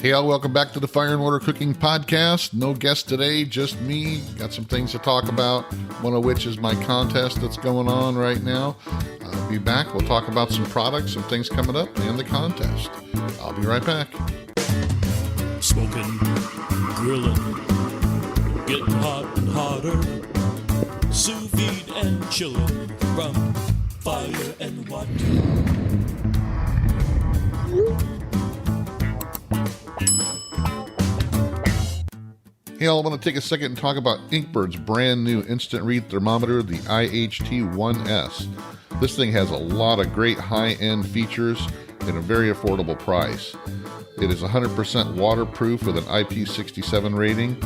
Hey, all, welcome back to the Fire and Water Cooking Podcast. No guest today, just me. Got some things to talk about, one of which is my contest that's going on right now. I'll be back. We'll talk about some products, some things coming up, and the contest. I'll be right back. Smoking, grilling, getting hot and hotter, sous vide and chilling from fire and water. Hey, I want to take a second and talk about Inkbird's brand new instant read thermometer, the IHT1S. This thing has a lot of great high-end features at a very affordable price. It is 100% waterproof with an IP67 rating,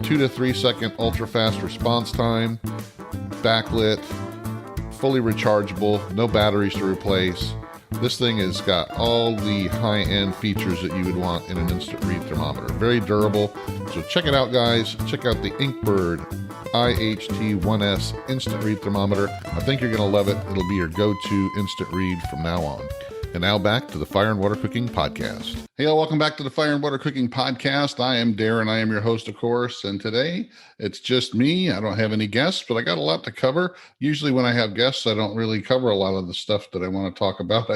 2 to 3 second ultra-fast response time, backlit, fully rechargeable, no batteries to replace. This thing has got all the high-end features that you would want in an instant read thermometer. Very durable. So check it out, guys. Check out the Inkbird IHT1S instant read thermometer. I think you're going to love it. It'll be your go-to instant read from now on. And now back to the Fire and Water Cooking Podcast. Hey, all, welcome back to the Fire and Water Cooking Podcast. I am Darren. I am your host, of course. And today it's just me. I don't have any guests, but I got a lot to cover. Usually when I have guests, I don't really cover a lot of the stuff that I want to talk about.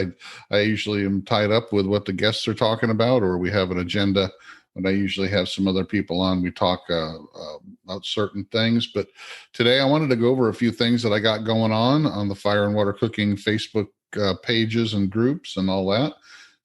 I usually am tied up with what the guests are talking about, or we have an agenda. And I usually have some other people on. We talk about certain things. But today I wanted to go over a few things that I got going on the Fire and Water Cooking Facebook pages and groups and all that,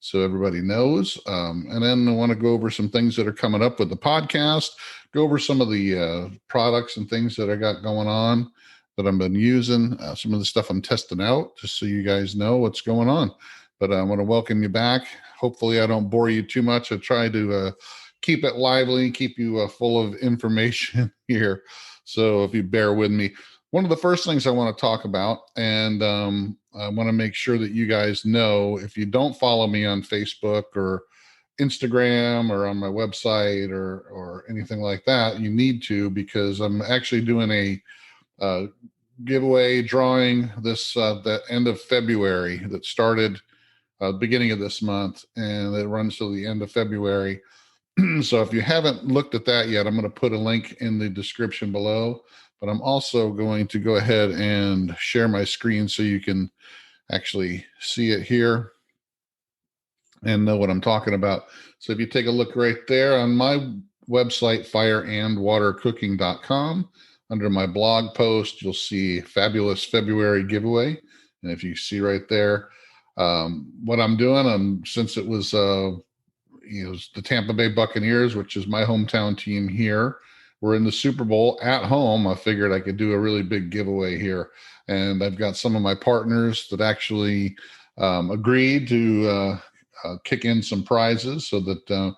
so everybody knows. And then I want to go over some things that are coming up with the podcast, go over some of the products and things that I got going on that I've been using, some of the stuff I'm testing out, just so you guys know what's going on. But I want to welcome you back. Hopefully I don't bore you too much. I try to keep it lively, keep you full of information here. So if you bear with me. One of the first things I want to talk about, and I want to make sure that you guys know, if you don't follow me on Facebook or Instagram or on my website or anything like that, you need to, because I'm actually doing a giveaway drawing this the end of February that started beginning of this month, and it runs till the end of February. So if you haven't looked at that yet, I'm going to put a link in the description below. But I'm also going to go ahead and share my screen so you can actually see it here and know what I'm talking about. So if you take a look right there on my website, fireandwatercooking.com, under my blog post, you'll see Fabulous February giveaway. And if you see right there, what I'm doing, since it was the Tampa Bay Buccaneers, which is my hometown team here, we're in the Super Bowl at home. I figured I could do a really big giveaway here. And I've got some of my partners that actually agreed to kick in some prizes so that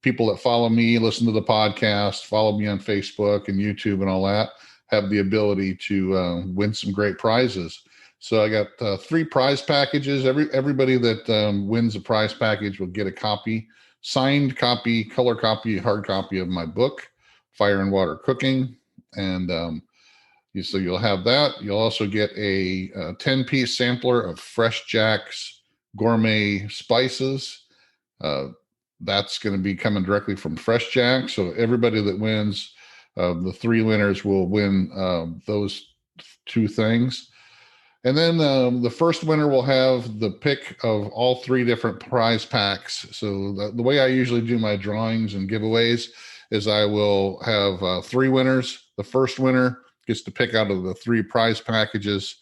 people that follow me, listen to the podcast, follow me on Facebook and YouTube and all that, have the ability to win some great prizes. So I got 3 prize packages. Everybody that wins a prize package will get a copy, signed copy, color copy, hard copy of my book, Fire and Water Cooking. And so you'll have that. You'll also get a 10-piece sampler of Fresh Jack's gourmet spices. That's going to be coming directly from Fresh Jack. So everybody that wins, the 3 winners will win those 2 things. And then the first winner will have the pick of all 3 different prize packs. So the way I usually do my drawings and giveaways is I will have 3 winners. The first winner gets to pick out of the 3 prize packages.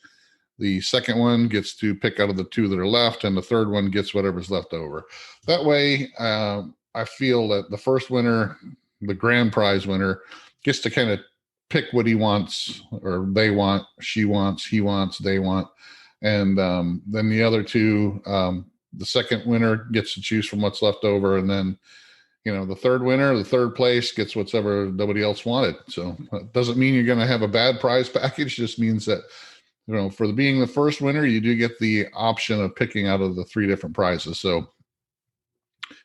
The second one gets to pick out of the 2 that are left, and the third one gets whatever's left over. That way, I feel that the first winner, the grand prize winner, gets to kind of pick what he wants, or they want, she wants, he wants, they want. And then the other 2, the second winner gets to choose from what's left over, and then the third winner, the third place, gets whatever nobody else wanted. So it doesn't mean you're going to have a bad prize package. Just means that, for being the first winner, you do get the option of picking out of the 3 different prizes. So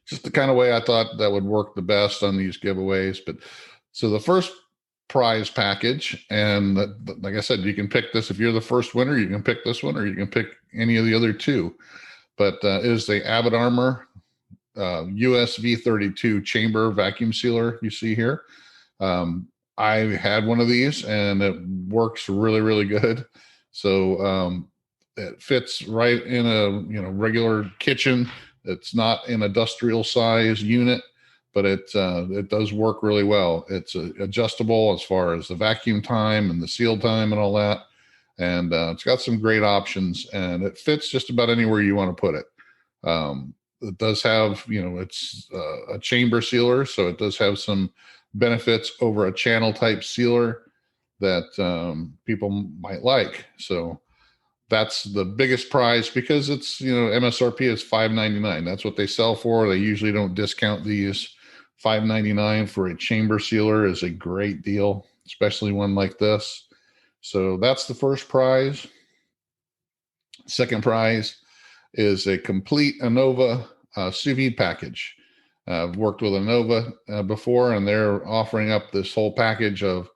just the kind of way I thought that would work the best on these giveaways. But so the first prize package, and like I said, you can pick this. If you're the first winner, you can pick this one, or you can pick any of the other 2. But it is the Avid Armor US V32 chamber vacuum sealer you see here. I had one of these and it works really, really good. So it fits right in a regular kitchen. It's not an industrial size unit, but it does work really well. It's adjustable as far as the vacuum time and the seal time and all that. And it's got some great options, and it fits just about anywhere you want to put it. It does have, it's a chamber sealer, so it does have some benefits over a channel type sealer that people might like. So that's the biggest prize because it's, MSRP is $5.99. That's what they sell for. They usually don't discount these. $5.99 for a chamber sealer is a great deal, especially one like this. So that's the first prize. Second prize is a complete Anova sous vide package. I've worked with Anova before, and they're offering up this whole package of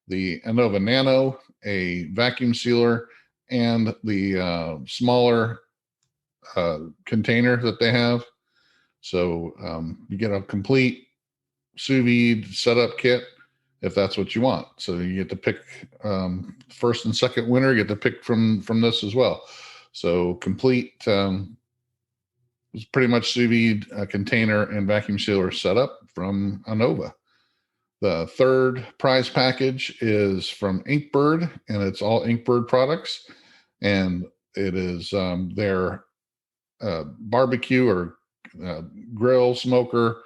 the Anova Nano, a vacuum sealer, and the smaller container that they have. So you get a complete sous vide setup kit if that's what you want. So you get to pick first and second winner. You get to pick from this as well. So complete it's pretty much sous vide container and vacuum sealer setup from Anova. The third prize package is from Inkbird, and it's all Inkbird products. And it is their barbecue or grill smoker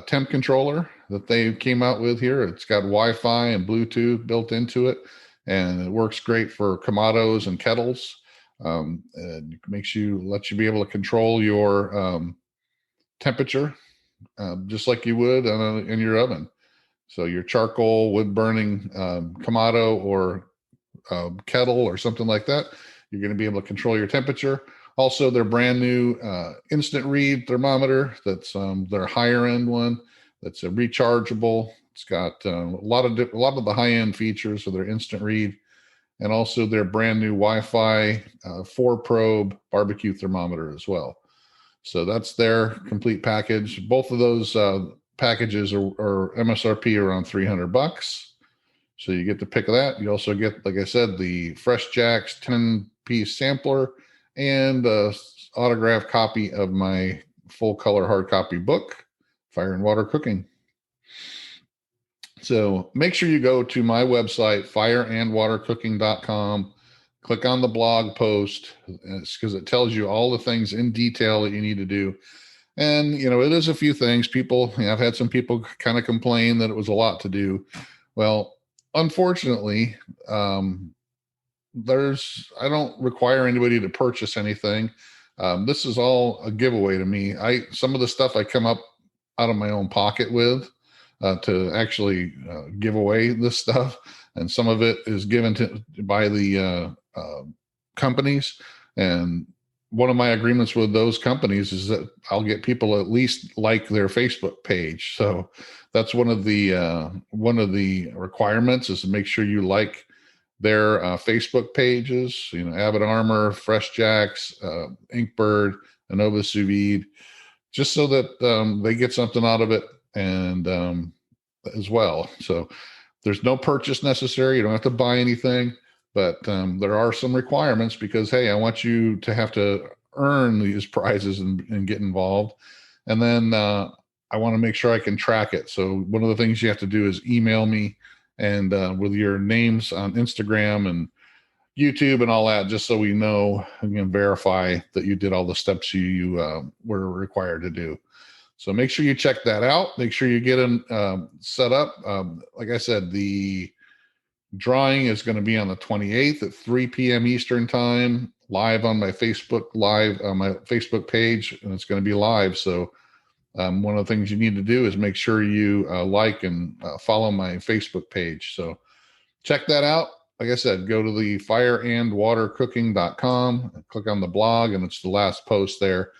temp controller that they came out with here. It's got Wi-Fi and Bluetooth built into it, and it works great for Kamados and kettles. And it lets you be able to control your temperature just like you would in your oven. So your charcoal, wood burning Kamado or kettle or something like that, you're going to be able to control your temperature. Also, their brand new instant read thermometer. That's their higher end one. That's a rechargeable. It's got a lot of the high end features of their instant read, and also their brand new Wi-Fi 4-probe barbecue thermometer as well. So that's their complete package. Both of those packages are MSRP around $300. So you get to pick that. You also get, like I said, the Fresh Jacks 10-piece sampler and an autographed copy of my full color hard copy book, Fire and Water Cooking. So make sure you go to my website, fireandwatercooking.com. Click on the blog post because it tells you all the things in detail that you need to do. And, it is a few things. People, I've had some people kind of complain that it was a lot to do. Well, unfortunately, I don't require anybody to purchase anything. This is all a giveaway to me. Some of the stuff I come up out of my own pocket with to actually give away this stuff. And some of it is given by the companies. And one of my agreements with those companies is that I'll get people at least like their Facebook page. So that's one of the requirements is to make sure you like their Facebook pages, Avid Armor, Fresh Jacks, Inkbird, Anova Sous Vide, just so that they get something out of it and as well. So there's no purchase necessary. You don't have to buy anything. But there are some requirements because, hey, I want you to have to earn these prizes and get involved. And then I want to make sure I can track it. So one of the things you have to do is email me and with your names on Instagram and YouTube and all that, just so we know and can verify that you did all the steps you were required to do. So make sure you check that out. Make sure you get them set up. Like I said, the drawing is going to be on the 28th at 3 p.m. Eastern time, live on my Facebook page, and it's going to be live. So one of the things you need to do is make sure you like and follow my Facebook page. So check that out. Like I said, go to the fireandwatercooking.com, click on the blog, and it's the last post there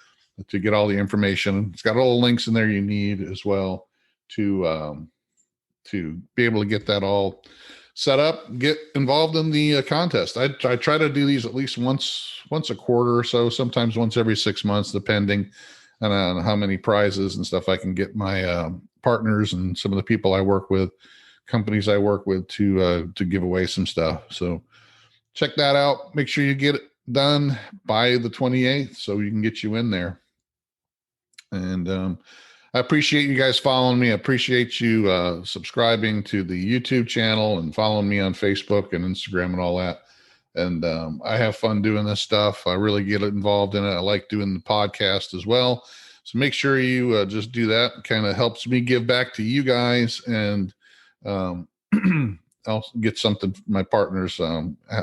to get all the information. It's got all the links in there you need as well to be able to get that all set up, get involved in the contest. I try to do these at least once a quarter or so, sometimes once every 6 months, depending. and on how many prizes and stuff I can get my partners and some of the people I work with, companies I work with, to give away some stuff. So check that out. Make sure you get it done by the 28th so we can get you in there. And I appreciate you guys following me. I appreciate you subscribing to the YouTube channel and following me on Facebook and Instagram and all that. And I have fun doing this stuff. I really get involved in it. I like doing the podcast as well. So make sure you just do that. It kind of helps me give back to you guys, and I'll get something from my partners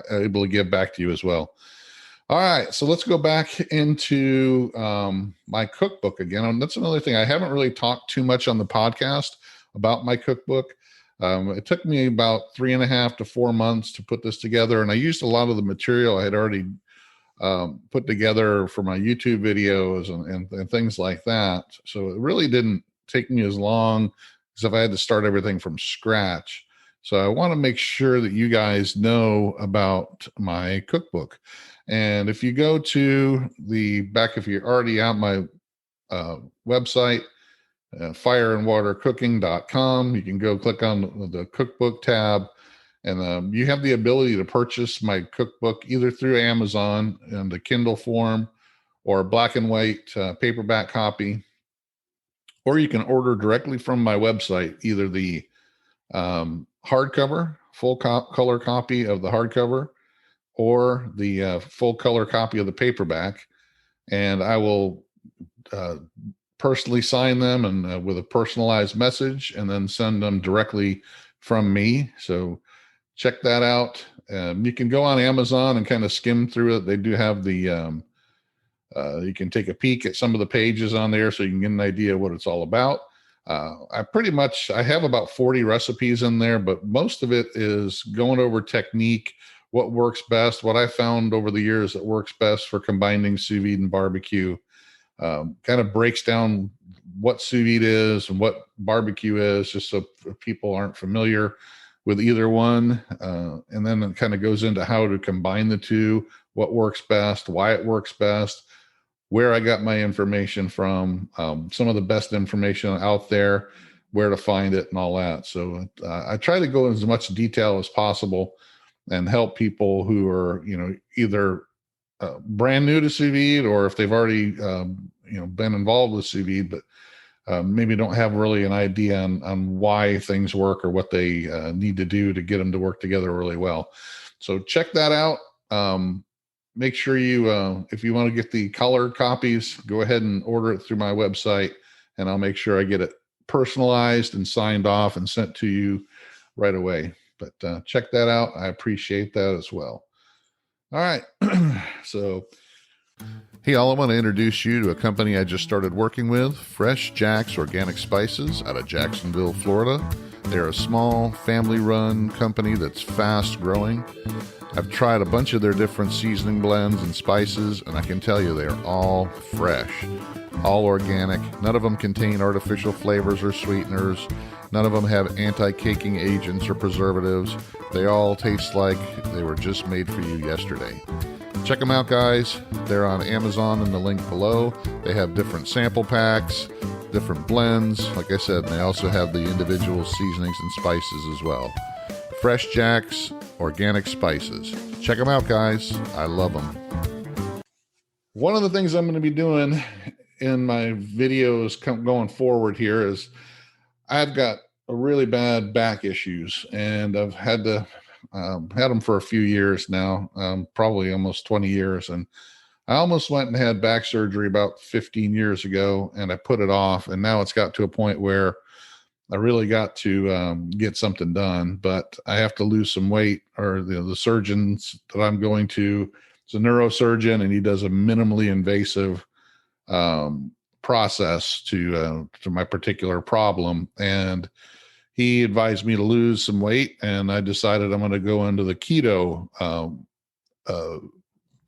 able to give back to you as well. All right, so let's go back into my cookbook again. And that's another thing. I haven't really talked too much on the podcast about my cookbook. It took me about 3.5 to 4 months to put this together, and I used a lot of the material I had already put together for my YouTube videos and things like that. So it really didn't take me as long as if I had to start everything from scratch. So I want to make sure that you guys know about my cookbook. And if you go to the back, if you're already at my website, fireandwatercooking.com, you can go click on the cookbook tab, and you have the ability to purchase my cookbook either through Amazon in the Kindle form or black and white paperback copy, or you can order directly from my website, either the hardcover, full color copy of the hardcover, or the full color copy of the paperback. And I will personally sign them and with a personalized message, and then send them directly from me. So check that out. You can go on Amazon and kind of skim through it. They do have the, you can take a peek at some of the pages on there so you can get an idea of what it's all about. I have about 40 recipes in there, but most of it is going over technique, what works best, what I found over the years that works best for combining sous vide and barbecue. Kind of breaks down what sous vide is and what barbecue is, just so people aren't familiar with either one. And then it kind of goes into how to combine the two, what works best, why it works best, where I got my information from, some of the best information out there, where to find it, and all that. So I try to go in as much detail as possible and help people who are, either brand new to sous vide, or if they've already, been involved with sous vide, but maybe don't have really an idea on why things work or what they need to do to get them to work together really well. So check that out. Make sure you, if you want to get the colored copies, go ahead and order it through my website, and I'll make sure I get it personalized and signed off and sent to you right away. But check that out. I appreciate that as well. All right. So, hey, I want to introduce you to a company I just started working with, Fresh Jack's Organic Spices out of Jacksonville, Florida. They're a small, family-run company that's fast growing. I've tried a bunch of their different seasoning blends and spices, and I can tell you they're all fresh, all organic. None of them contain artificial flavors or sweeteners. None of them have anti-caking agents or preservatives. They all taste like they were just made for you yesterday. Check them out, guys. They're on Amazon in the link below. They have different sample packs, different blends. Like I said, and they also have the individual seasonings and spices as well. Fresh Jack's Organic Spices. Check them out, guys. I love them. One of the things I'm going to be doing in my videos going forward here is I've got a really bad back issues, and I've had them for a few years now, probably almost 20 years. And I almost went and had back surgery about 15 years ago, and I put it off. And now it's got to a point where I really got to get something done, but I have to lose some weight, or the surgeons that I'm going to, it's a neurosurgeon, and he does a minimally invasive process to my particular problem. And he advised me to lose some weight, and I decided I'm going to go into the keto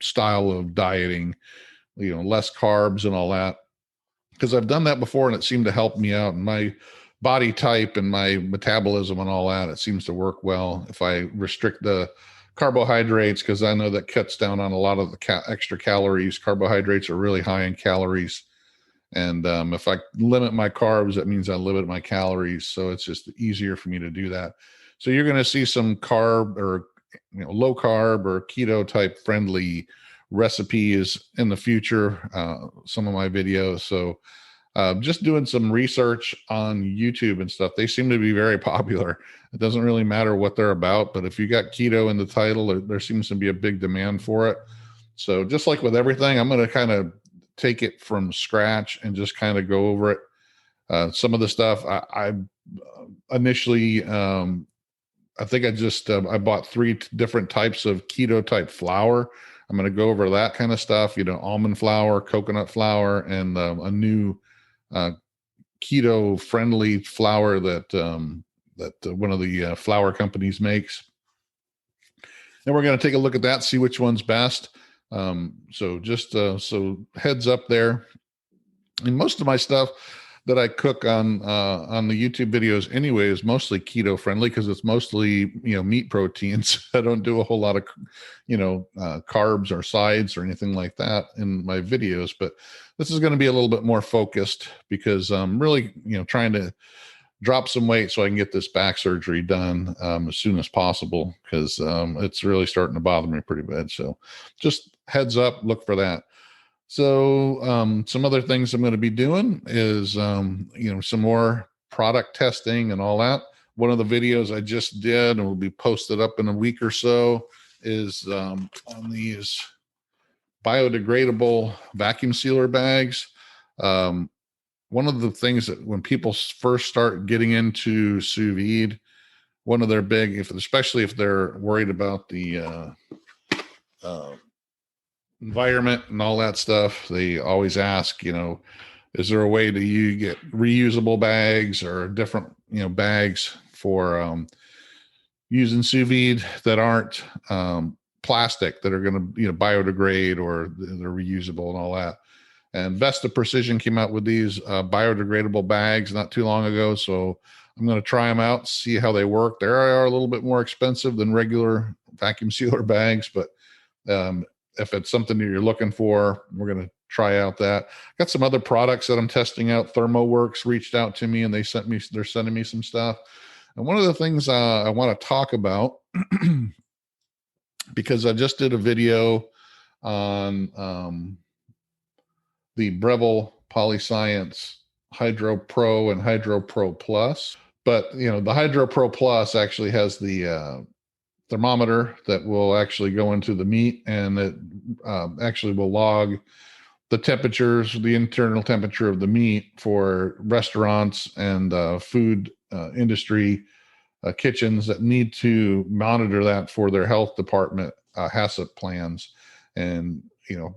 style of dieting, less carbs and all that, because I've done that before and it seemed to help me out, and my body type and my metabolism and all that, it seems to work well if I restrict the carbohydrates, because I know that cuts down on a lot of the extra calories. Carbohydrates are really high in calories, And if I limit my carbs, that means I limit my calories. So it's just easier for me to do that. So you're going to see some carb or low carb or keto type friendly recipes in the future. Some of my videos. So just doing some research on YouTube and stuff. They seem to be very popular. It doesn't really matter what they're about, but if you got keto in the title, there seems to be a big demand for it. So just like with everything, I'm going to kind of take it from scratch and just kind of go over it. Some of the stuff I initially, I think I bought 3 different types of keto type flour. I'm going to go over that kind of stuff, almond flour, coconut flour, and a new keto friendly flour that one of the flour companies makes. And we're going to take a look at that, see which one's best. So just so heads up there. And most of my stuff that I cook on the YouTube videos anyway is mostly keto friendly because it's mostly meat proteins. I don't do a whole lot of carbs or sides or anything like that in my videos, but this is going to be a little bit more focused because I'm really trying to drop some weight so I can get this back surgery done as soon as possible because it's really starting to bother me pretty bad. So just heads up, look for that. So some other things I'm going to be doing is, some more product testing and all that. One of the videos I just did and will be posted up in a week or so is on these biodegradable vacuum sealer bags. One of the things that when people first start getting into sous vide, one of their big, especially if they're worried about the environment and all that stuff, they always ask, is there a way to you get reusable bags or different, bags for using sous vide that aren't plastic, that are going to, biodegrade or they're reusable and all that. And Vesta Precision came out with these biodegradable bags not too long ago. So I'm going to try them out, see how they work. They are a little bit more expensive than regular vacuum sealer bags, but if it's something that you're looking for, we're going to try out that. Got some other products that I'm testing out. ThermoWorks reached out to me and they're sending me some stuff. And one of the things I want to talk about, because I just did a video on the Breville Polyscience Hydro Pro and Hydro Pro Plus. But, the Hydro Pro Plus actually has the thermometer that will actually go into the meat, and it actually will log the temperatures, the internal temperature of the meat for restaurants and food industry kitchens that need to monitor that for their health department HACCP plans. And,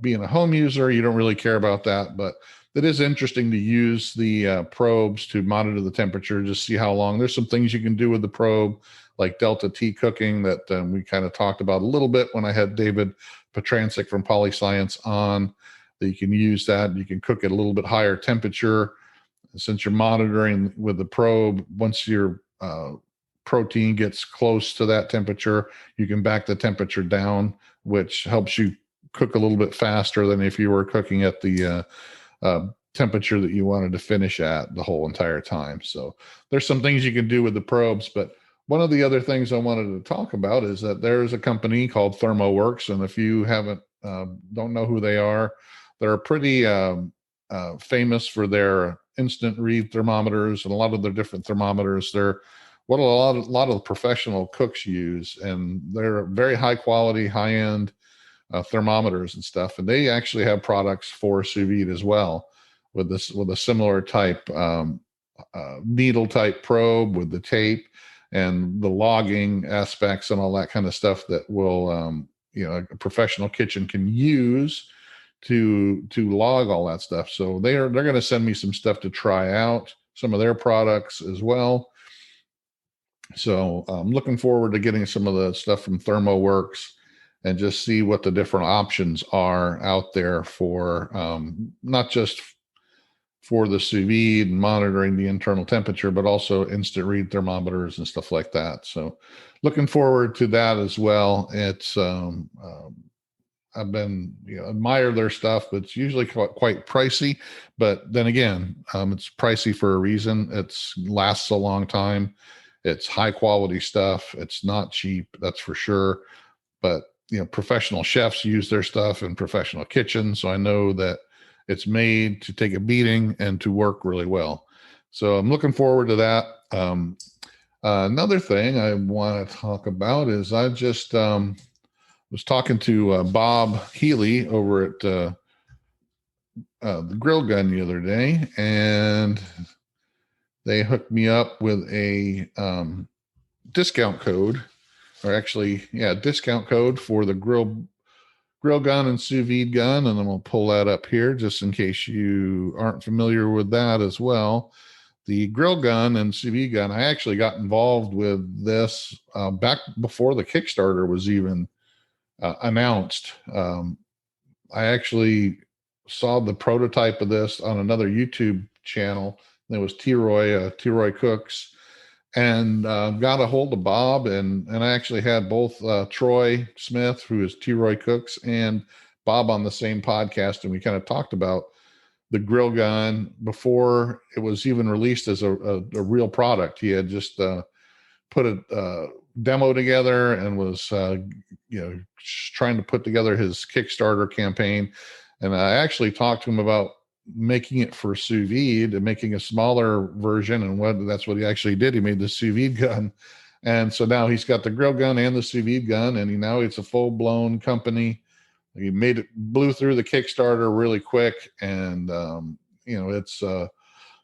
being a home user, you don't really care about that, but it is interesting to use the probes to monitor the temperature, just see how long. There's some things you can do with the probe, like Delta T cooking that we kind of talked about a little bit when I had David Petrancic from Polyscience on, that you can use that. You can cook at a little bit higher temperature. Since you're monitoring with the probe, once your protein gets close to that temperature, you can back the temperature down, which helps you cook a little bit faster than if you were cooking at the temperature that you wanted to finish at the whole entire time. So there's some things you can do with the probes, but one of the other things I wanted to talk about is that there's a company called ThermoWorks, and if you don't know who they are, they're pretty famous for their instant read thermometers and a lot of their different thermometers. They're what a lot of professional cooks use, and they're very high quality, high end thermometers and stuff. And they actually have products for sous vide as well, with a similar type needle type probe with the tape and the logging aspects and all that kind of stuff that will a professional kitchen can use to log all that stuff. So they're going to send me some stuff to try out, some of their products as well. So I'm looking forward to getting some of the stuff from ThermoWorks and just see what the different options are out there for not just for the sous vide and monitoring the internal temperature, but also instant read thermometers and stuff like that. So looking forward to that as well. It's I've been, admire their stuff, but it's usually quite pricey. But then again, it's pricey for a reason. It's lasts a long time. It's high quality stuff. It's not cheap, that's for sure. But professional chefs use their stuff in professional kitchens, so I know that it's made to take a beating and to work really well. So I'm looking forward to that. Another thing I want to talk about is I just was talking to Bob Healy over at the Grill Gun the other day, and they hooked me up with a discount code, or actually, discount code for the grill gun and sous vide gun. And I'm going to pull that up here just in case you aren't familiar with that as well. The grill gun and sous vide gun, I actually got involved with this back before the Kickstarter was even announced. I actually saw the prototype of this on another YouTube channel. There was T-Roy Cooks, and got a hold of Bob, and I actually had both Troy Smith, who is T-Roy Cooks, and Bob on the same podcast, and we kind of talked about the grill gun before it was even released as a real product. He had just put a demo together and was trying to put together his Kickstarter campaign. And I actually talked to him about making it for sous vide and making a smaller version, and that's what he actually did. He made the sous vide gun, and so now he's got the grill gun and the sous vide gun, and now it's a full-blown company. He blew through the Kickstarter really quick, and it's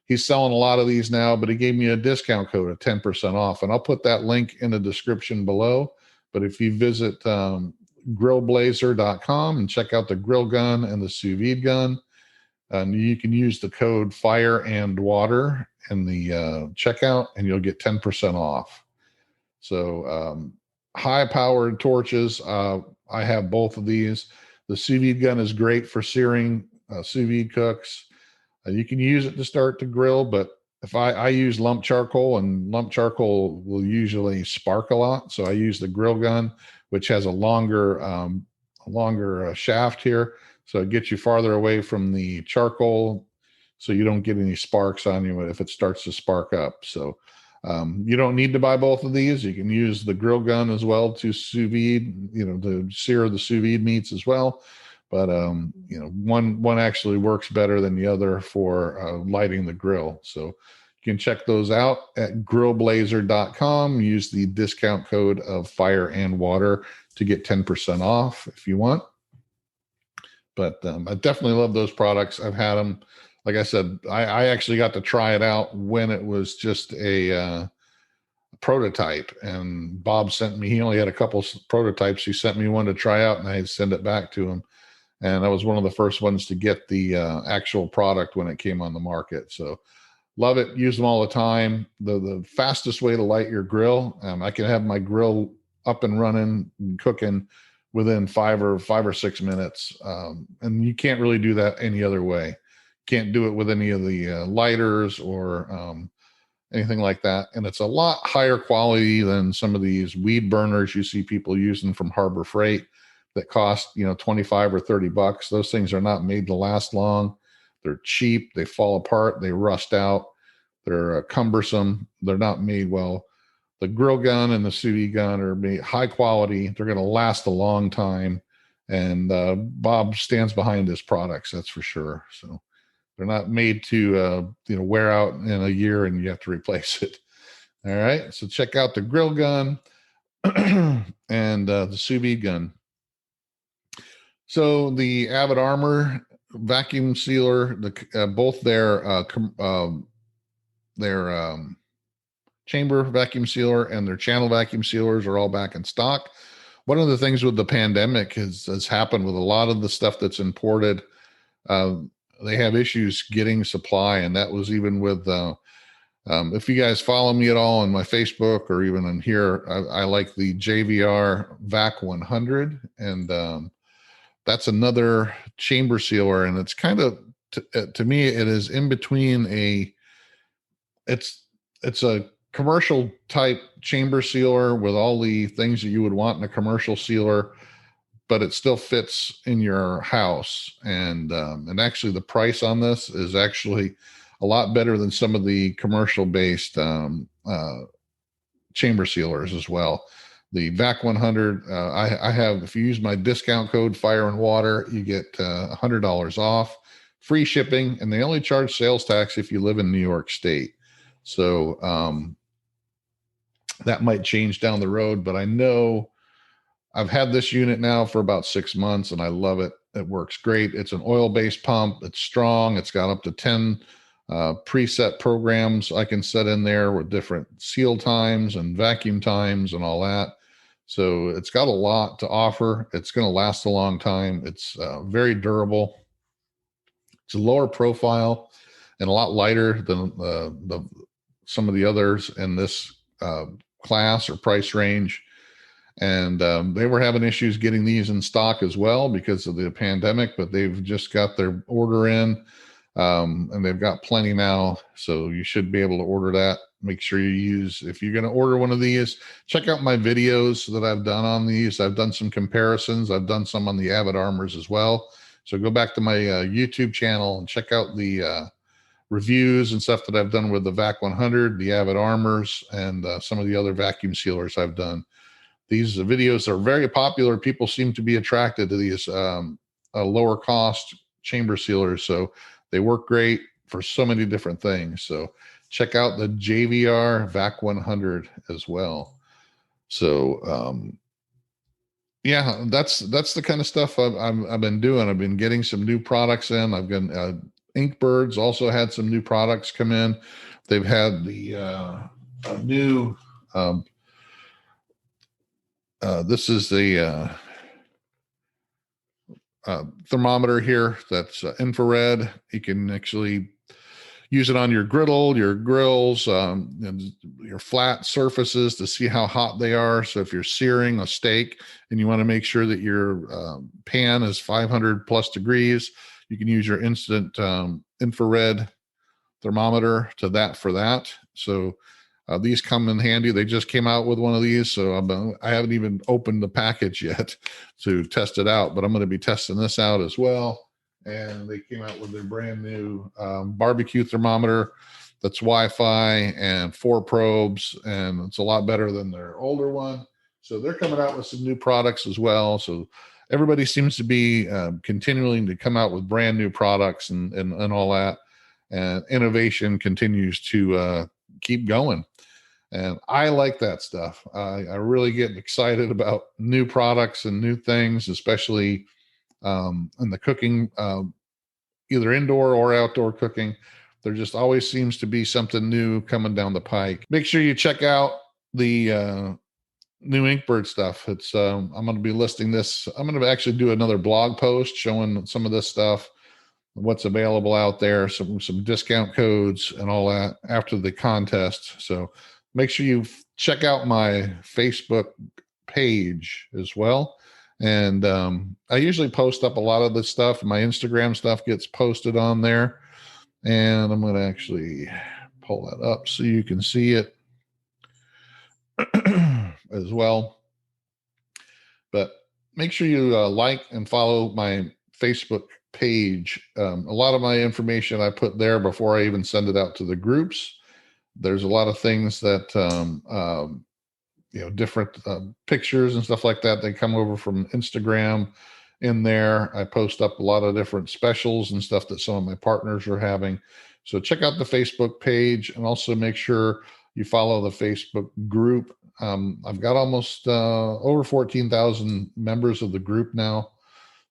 he's selling a lot of these now, but he gave me a discount code of 10% off, and I'll put that link in the description below. But if you visit grillblazer.com and check out the grill gun and the sous vide gun, you can use the code fire and water in the checkout, and you'll get 10% off. So high powered torches. I have both of these. The sous vide gun is great for searing sous vide cooks. You can use it to start the grill, but if I use lump charcoal, and lump charcoal will usually spark a lot. So I use the grill gun, which has a longer shaft here. So it gets you farther away from the charcoal, so you don't get any sparks on you if it starts to spark up. So you don't need to buy both of these. You can use the grill gun as well to sous vide, to sear the sous vide meats as well. But one actually works better than the other for lighting the grill. So you can check those out at grillblazer.com. Use the discount code of fire and water to get 10% off if you want. But I definitely love those products. I've had them. Like I said, I actually got to try it out when it was just a prototype. And Bob sent me, he only had a couple prototypes. He sent me one to try out, and I sent it back to him. And I was one of the first ones to get the actual product when it came on the market. So love it. Use them all the time. The fastest way to light your grill. I can have my grill up and running and cooking within 5 or 6 minutes. And you can't really do that any other way. Can't do it with any of the lighters or anything like that. And it's a lot higher quality than some of these weed burners you see people using from Harbor Freight that cost, $25 or $30. Those things are not made to last long. They're cheap. They fall apart. They rust out. They're cumbersome. They're not made well. The grill gun and the sous vide gun are made high quality. They're going to last a long time. And Bob stands behind his products, that's for sure. So they're not made to wear out in a year and you have to replace it. All right. So check out the grill gun and the sous vide gun. So the Avid Armor vacuum sealer, both their chamber vacuum sealer and their channel vacuum sealers are all back in stock. One of the things with the pandemic has happened with a lot of the stuff that's imported. They have issues getting supply, and that was even with if you guys follow me at all on my Facebook or even on here, I like the JVR VAC 100, and that's another chamber sealer, and it's kind of to me it is in between it's a commercial type chamber sealer with all the things that you would want in a commercial sealer, but it still fits in your house. And actually the price on this is actually a lot better than some of the commercial based chamber sealers as well. The VAC 100, I have, if you use my discount code Fire and Water, you get $100 off, free shipping, and they only charge sales tax if you live in New York State. So that might change down the road, but I know I've had this unit now for about 6 months and I love it. It works great. It's an oil-based pump. It's strong. It's got up to 10 preset programs I can set in there with different seal times and vacuum times and all that. So it's got a lot to offer. It's going to last a long time. It's very durable. It's a lower profile and a lot lighter than some of the others in this class or price range. And they were having issues getting these in stock as well because of the pandemic, but they've just got their order in, and they've got plenty now. So you should be able to order that. Make sure you use, if you're going to order one of these, check out my videos that I've done on these. I've done some comparisons. I've done some on the Avid Armors as well. So go back to my YouTube channel and check out the reviews and stuff that I've done with the VAC 100, the Avid Armors, and some of the other vacuum sealers I've done. These videos are very popular. People seem to be attracted to these lower cost chamber sealers. So they work great for so many different things. So check out the JVR VAC 100 as well. So yeah, that's the kind of stuff I've been doing. I've been getting some new products in. I've been Inkbirds also had some new products come in. They've had the new this is the thermometer here that's infrared. You can actually use it on your griddle, your grills, and your flat surfaces to see how hot they are. So if you're searing a steak and you want to make sure that your pan is 500 plus degrees, you can use your instant infrared thermometer for that. So these come in handy. They just came out with one of these, so I haven't even opened the package yet to test it out, but I'm going to be testing this out as well. And they came out with their brand new barbecue thermometer that's Wi-Fi and 4 probes, and it's a lot better than their older one. So they're coming out with some new products as well. So everybody seems to be continuing to come out with brand new products and all that. And innovation continues to keep going. And I like that stuff. I really get excited about new products and new things, especially in the cooking, either indoor or outdoor cooking. There just always seems to be something new coming down the pike. Make sure you check out the new Inkbird stuff. It's I'm going to be listing this. I'm going to actually do another blog post showing some of this stuff, what's available out there, some discount codes and all that after the contest. So make sure you check out my Facebook page as well. And I usually post up a lot of this stuff. My Instagram stuff gets posted on there. And I'm going to actually pull that up so you can see it as well. But make sure you like and follow my Facebook page. A lot of my information I put there before I even send it out to the groups. There's a lot of things that different pictures and stuff like that. They come over from Instagram in there. I post up a lot of different specials and stuff that some of my partners are having. So check out the Facebook page and also make sure you follow the Facebook group. I've got almost over 14,000 members of the group now.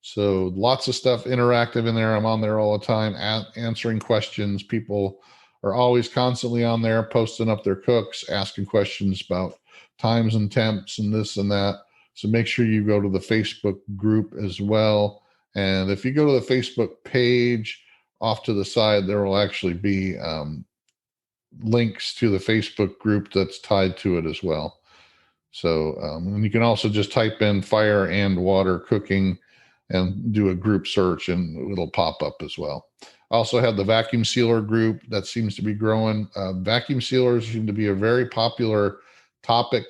So lots of stuff interactive in there. I'm on there all the time answering questions. People are always constantly on there posting up their cooks, asking questions about times and temps and this and that. So make sure you go to the Facebook group as well. And if you go to the Facebook page, off to the side, there will actually be links to the Facebook group that's tied to it as well. So and you can also just type in Fire and Water Cooking and do a group search and it'll pop up as well. I also have the vacuum sealer group that seems to be growing. Vacuum sealers seem to be a very popular topic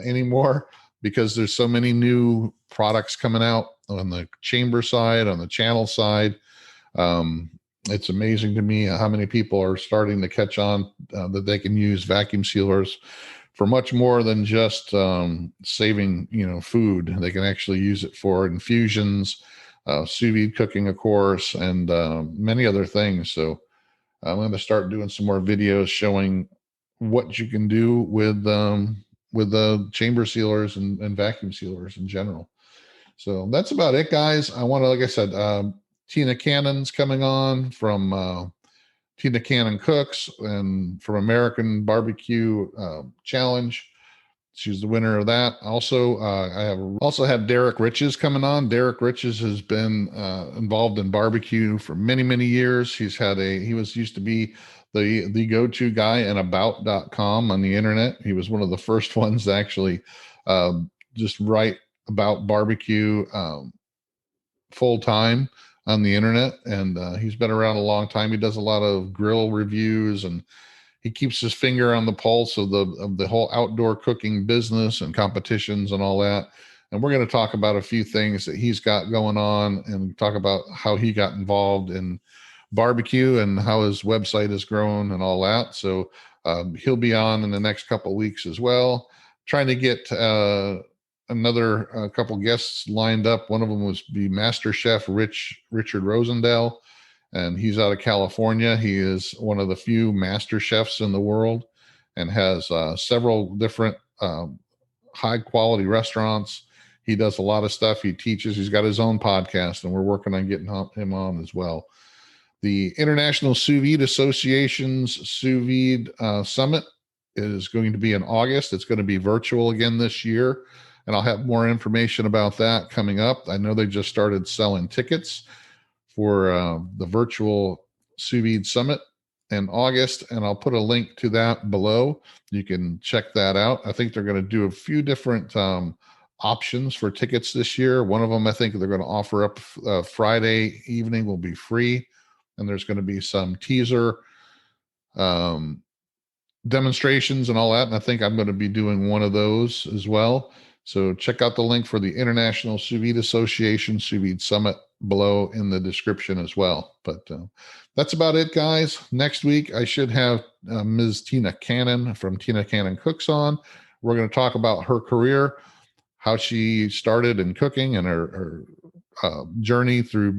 anymore. because there's so many new products coming out on the chamber side, on the channel side. It's amazing to me how many people are starting to catch on that they can use vacuum sealers for much more than just saving, food. They can actually use it for infusions, sous vide cooking, of course, and many other things. So I'm going to start doing some more videos showing what you can do with the chamber sealers and vacuum sealers in general. So that's about it, guys. I want to, like I said, Tina Cannon's coming on from Tina Cannon Cooks and from American Barbecue Challenge. She's the winner of that. Also, I have Derek Riches coming on. Derek Riches has been involved in barbecue for many, many years. He used to be the go-to guy in about.com on the internet. He was one of the first ones to actually just write about barbecue full time on the internet, and he's been around a long time. He does a lot of grill reviews, and he keeps his finger on the pulse of the whole outdoor cooking business and competitions and all that. And we're going to talk about a few things that he's got going on, and talk about how he got involved in barbecue and how his website has grown and all that. So he'll be on in the next couple of weeks as well. Trying to get another couple guests lined up. One of them was be Master Chef Richard Rosendale, and he's out of California. He is one of the few master chefs in the world, and has several different high quality restaurants. He does a lot of stuff. He teaches. He's got his own podcast, and we're working on getting him on as well. The International Sous Vide Association's Sous Vide Summit is going to be in August. It's going to be virtual again this year, and I'll have more information about that coming up. I know they just started selling tickets for the virtual Sous Vide Summit in August, and I'll put a link to that below. You can check that out. I think they're going to do a few different options for tickets this year. One of them, I think they're going to offer up Friday evening will be free, and there's going to be some teaser demonstrations and all that. And I think I'm going to be doing one of those as well. So check out the link for the International Sous Vide Association Sous Vide Summit below in the description as well. But that's about it, guys. Next week, I should have Ms. Tina Cannon from Tina Cannon Cooks on. We're going to talk about her career, how she started in cooking, and her journey through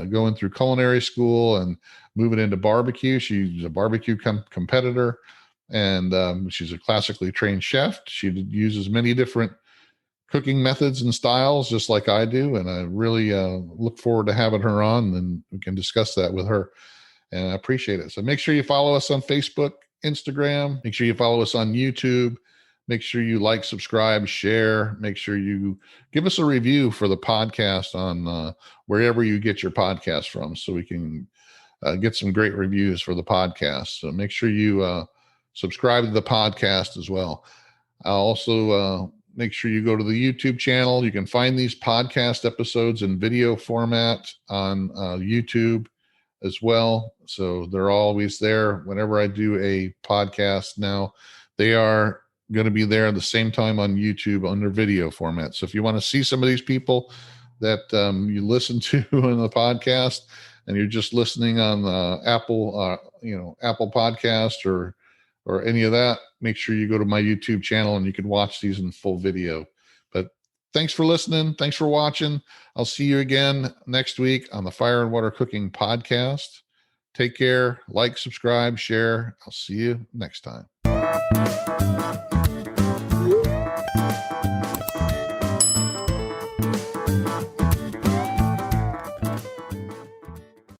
going through culinary school and moving into barbecue. She's a barbecue competitor, and she's a classically trained chef. She uses many different cooking methods and styles, just like I do. And I really look forward to having her on, and we can discuss that with her. And I appreciate it. So make sure you follow us on Facebook, Instagram. Make sure you follow us on YouTube. Make sure you like, subscribe, share. Make sure you give us a review for the podcast on wherever you get your podcast from, so we can get some great reviews for the podcast. So make sure you subscribe to the podcast as well. I'll also make sure you go to the YouTube channel. You can find these podcast episodes in video format on YouTube as well. So they're always there. Whenever I do a podcast now, they are going to be there at the same time on YouTube under video format. So if you want to see some of these people that you listen to in the podcast, and you're just listening on Apple Podcast or any of that, make sure you go to my YouTube channel and you can watch these in full video. But thanks for listening. Thanks for watching. I'll see you again next week on the Fire and Water Cooking Podcast. Take care. Like, subscribe, share. I'll see you next time.